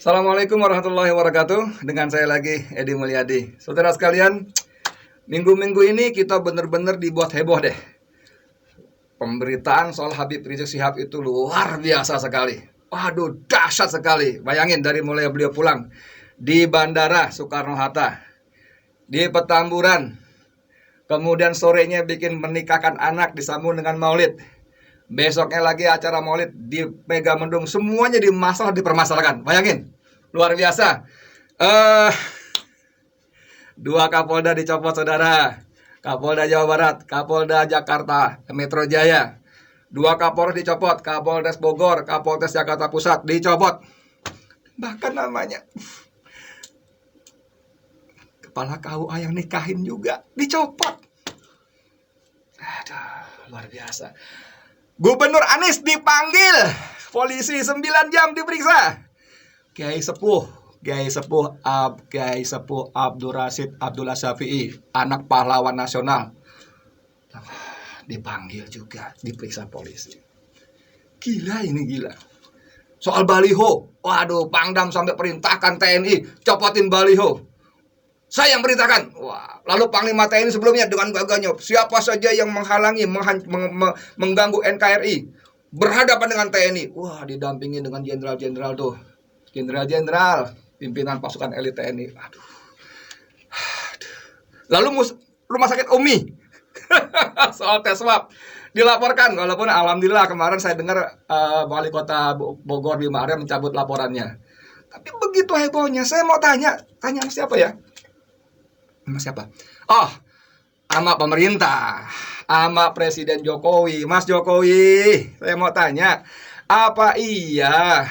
Assalamualaikum warahmatullahi wabarakatuh. Dengan saya lagi, Edi Mulyadi. Saudara sekalian, minggu-minggu ini kita benar-benar dibuat heboh deh. Pemberitaan soal Habib Rizik Syihab itu luar biasa sekali. Waduh, dahsyat sekali. Bayangin dari mulai beliau pulang di Bandara Soekarno-Hatta, di Petamburan, kemudian sorenya bikin menikahkan anak disambung dengan maulid. Besoknya lagi acara maulid di Megamendung, semuanya dipermasalahkan. Bayangin, luar biasa. Dua Kapolda dicopot, saudara. Kapolda Jawa Barat, Kapolda Jakarta, Metro Jaya. Dua Kapolres dicopot, Kapolres Bogor, Kapolres Jakarta Pusat dicopot. Bahkan namanya kepala KUA yang nikahin juga dicopot. Aduh, luar biasa. Gubernur Anies dipanggil polisi 9 jam diperiksa. Kiai Sepuh Abdul Rashid Abdullah Syafi'i, anak pahlawan nasional, dipanggil juga, diperiksa polisi. Gila ini, gila. Soal baliho, waduh, Pangdam sampai perintahkan TNI copotin baliho. Saya yang perintahkan. Wah, lalu Panglima TNI sebelumnya dengan gagahnya, siapa saja yang menghalangi, mengganggu NKRI, berhadapan dengan TNI. Wah, didampingi dengan jenderal-jenderal tuh. Jenderal-jenderal, pimpinan pasukan elit TNI. Aduh. Lalu rumah sakit Umi soal tes swab dilaporkan, walaupun alhamdulillah kemarin saya dengar wali kota Bogor Bima Arya mencabut laporannya. Tapi begitu hebohnya, saya mau tanya sama siapa ya? Sama siapa? Oh, sama pemerintah, sama Presiden Jokowi. Mas Jokowi, saya mau tanya, apa iya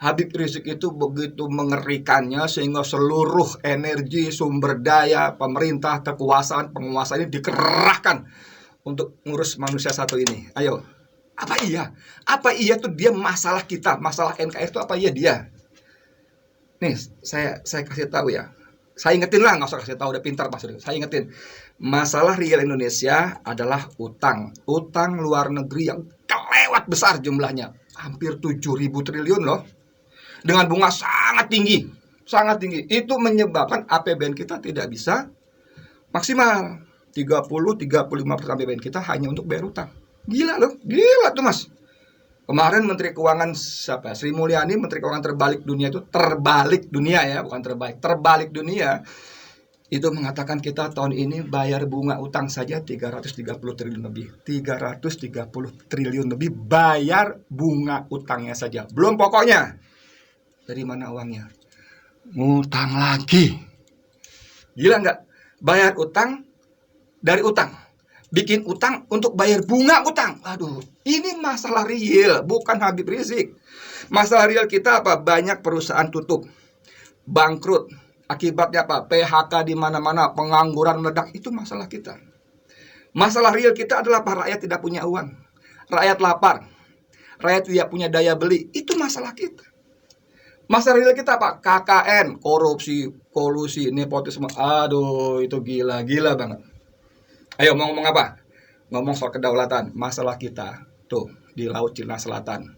Habib Rizik itu begitu mengerikannya sehingga seluruh energi, sumber daya, pemerintah, kekuasaan, penguasa ini dikerahkan untuk ngurus manusia satu ini? Ayo, apa iya? Apa iya tuh dia masalah kita, masalah NKRI itu apa iya dia? Nih, saya kasih tahu ya. Saya ingetin lah, nggak usah kasih tahu, udah pintar Pak Suryo. Saya ingetin, masalah real Indonesia adalah utang. Utang luar negeri yang kelewat besar jumlahnya. Hampir 7.000 triliun loh. Dengan bunga sangat tinggi. Sangat tinggi. Itu menyebabkan APBN kita tidak bisa maksimal. 30-35% APBN kita hanya untuk bayar utang. Gila loh, gila tuh Mas. Kemarin Menteri Keuangan siapa? Sri Mulyani, Menteri Keuangan terbalik dunia itu, terbalik dunia ya, bukan terbalik dunia. Itu mengatakan kita tahun ini bayar bunga utang saja 330 triliun lebih. 330 triliun lebih bayar bunga utangnya saja. Belum pokoknya. Dari mana uangnya? Ngutang lagi. Gila nggak? Bayar utang dari utang. Bikin utang untuk bayar bunga utang. Aduh, ini masalah real, bukan Habib Rizik. Masalah real kita apa? Banyak perusahaan tutup, bangkrut. Akibatnya apa? PHK di mana-mana, pengangguran meledak. Itu masalah kita. Masalah real kita adalah para rakyat tidak punya uang, rakyat lapar, rakyat tidak punya daya beli. Itu masalah kita. Masalah real kita apa? KKN, korupsi, kolusi, nepotisme. Aduh, itu gila banget. Ayo mau ngomong apa? Ngomong soal kedaulatan. Masalah kita tuh di Laut Cina Selatan,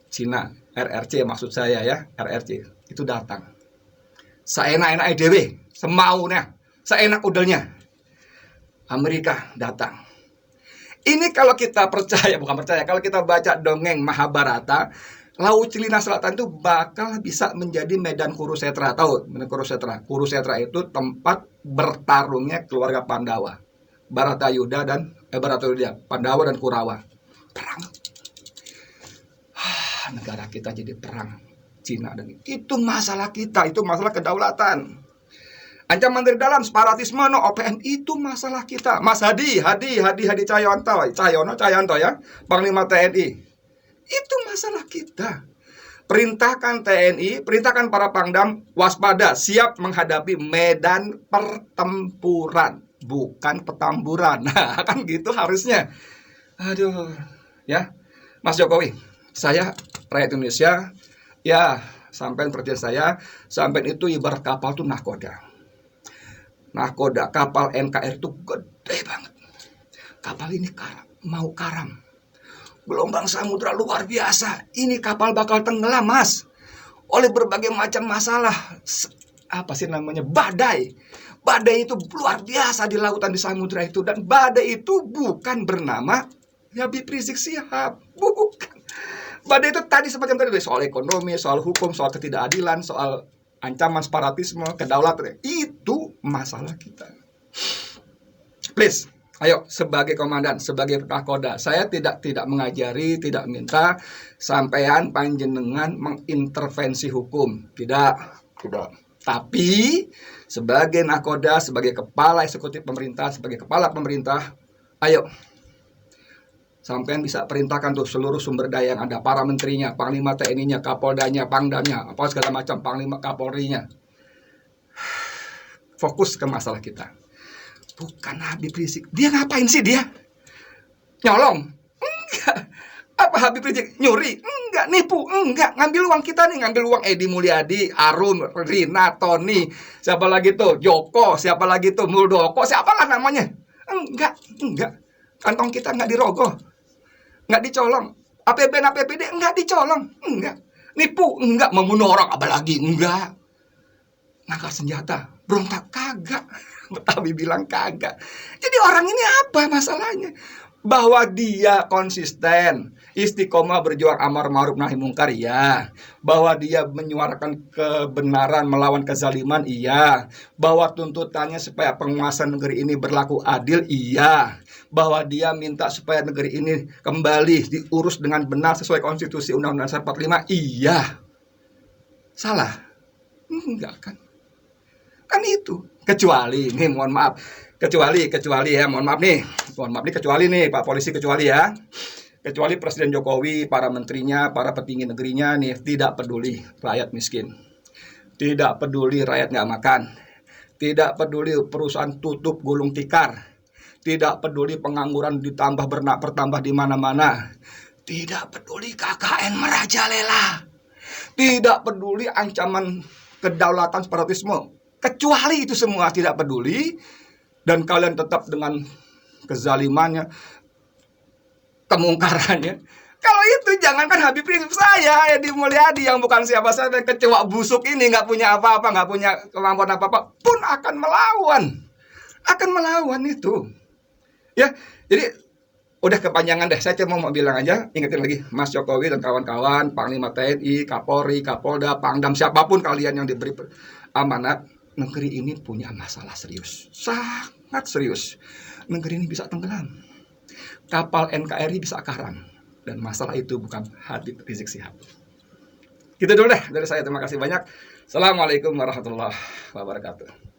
Cina, RRC maksud saya ya, RRC itu datang. Seenak-enak EDW, semaunya, seenak udelnya. Amerika datang. Ini kalau kita percaya, bukan percaya, kalau kita baca dongeng Mahabharata, Laut Cina Selatan itu bakal bisa menjadi medan Kurusetra. Tahu medan Kurusetra? Kurusetra itu tempat bertarungnya keluarga Pandawa. Baratayuda, Pandawa dan Kurawa. Perang. Negara kita jadi perang Cina dan itu masalah kita, itu masalah kedaulatan. Ancaman dari dalam, separatisme, no OPM, itu masalah kita. Mas Hadi Cahyanto ya, Panglima TNI. Itu masalah kita. Perintahkan TNI, perintahkan para Pangdam waspada, siap menghadapi medan pertempuran. Bukan petamburan. Nah, kan gitu harusnya. Aduh, ya. Mas Jokowi, saya rakyat Indonesia, ya, sampai presiden sampai itu ibarat kapal tuh nahkoda. Nahkoda, kapal NKRI itu gede banget. Kapal ini mau karam. Gelombang samudra luar biasa. Ini kapal bakal tenggelam, Mas. oleh berbagai macam masalah. Apa sih namanya? Badai. Badai itu luar biasa di lautan, di samudra itu. Dan badai itu bukan bernama Habib Rizik Syihab. Bukan. Badai itu tadi semacam tadi, soal ekonomi, soal hukum, soal ketidakadilan, soal ancaman separatisme, kedaulatan. Itu masalah kita. Please, ayo, sebagai komandan, sebagai Kapolda, saya tidak mengajari, tidak minta sampean panjenengan mengintervensi hukum. Tidak. Tapi sebagai nakoda, sebagai kepala eksekutif pemerintah, sebagai kepala pemerintah, ayo, sampean bisa perintahkan tuh seluruh sumber daya yang ada, para menterinya, panglima TNI-nya, Kapoldanya, Pangdamnya, apa segala macam, panglima Kapolri-nya. Fokus ke masalah kita. Bukan Habib Rizik. Dia ngapain sih dia? Nyolong? Enggak. Apa Habib Rizik nyuri? Enggak. Nipu? Enggak. Ngambil uang kita nih, ngambil uang Edi Mulyadi, Arum, Rina, Tony, siapa lagi tuh? Joko, siapa lagi tuh? Muldoko, siapalah namanya? Enggak. Kantong kita enggak dirogoh. Enggak dicolong. APBN, APBD enggak dicolong. Enggak. Nipu? Enggak. Membunuh orang apalagi? Enggak. Ngangkat senjata? Berontak? Kagak. Betawi bilang kagak. Jadi orang ini apa masalahnya? Bahwa dia konsisten, istiqomah berjuang amar ma'ruf nahi mungkar, iya. Bahwa dia menyuarakan kebenaran melawan kezaliman, iya. Bahwa tuntutannya supaya penguasa negeri ini berlaku adil, iya. Bahwa dia minta supaya negeri ini kembali diurus dengan benar sesuai konstitusi Undang-Undang Dasar 45, iya. Salah? Enggak kan? Kan itu. Kecuali nih, mohon maaf, kecuali ya, mohon maaf nih kecuali nih Pak Polisi, kecuali Presiden Jokowi, para menterinya, para petinggi negerinya nih tidak peduli rakyat miskin, tidak peduli rakyat nggak makan, tidak peduli perusahaan tutup gulung tikar, tidak peduli pengangguran bertambah di mana-mana, tidak peduli KKN merajalela, tidak peduli ancaman kedaulatan separatisme. Kecuali itu semua tidak peduli, dan kalian tetap dengan kezalimannya, kemungkarannya. Kalau itu jangankan Habib Rizik, saya Edi Mulyadi yang bukan siapa-siapa, kecoa busuk ini, nggak punya apa-apa, nggak punya kemampuan apa-apa, pun akan melawan itu. Ya, jadi udah kepanjangan deh. Saya cuma mau bilang aja, ingetin lagi, Mas Jokowi dan kawan-kawan, Panglima TNI, Kapolri, Kapolda, Pangdam, siapapun kalian yang diberi amanat, negeri ini punya masalah serius, sangat serius. Negeri ini bisa tenggelam, kapal NKRI bisa karam, dan masalah itu bukan Habib Rizik Syihab. Gitu dulu deh dari saya, terima kasih banyak. Assalamualaikum warahmatullahi wabarakatuh.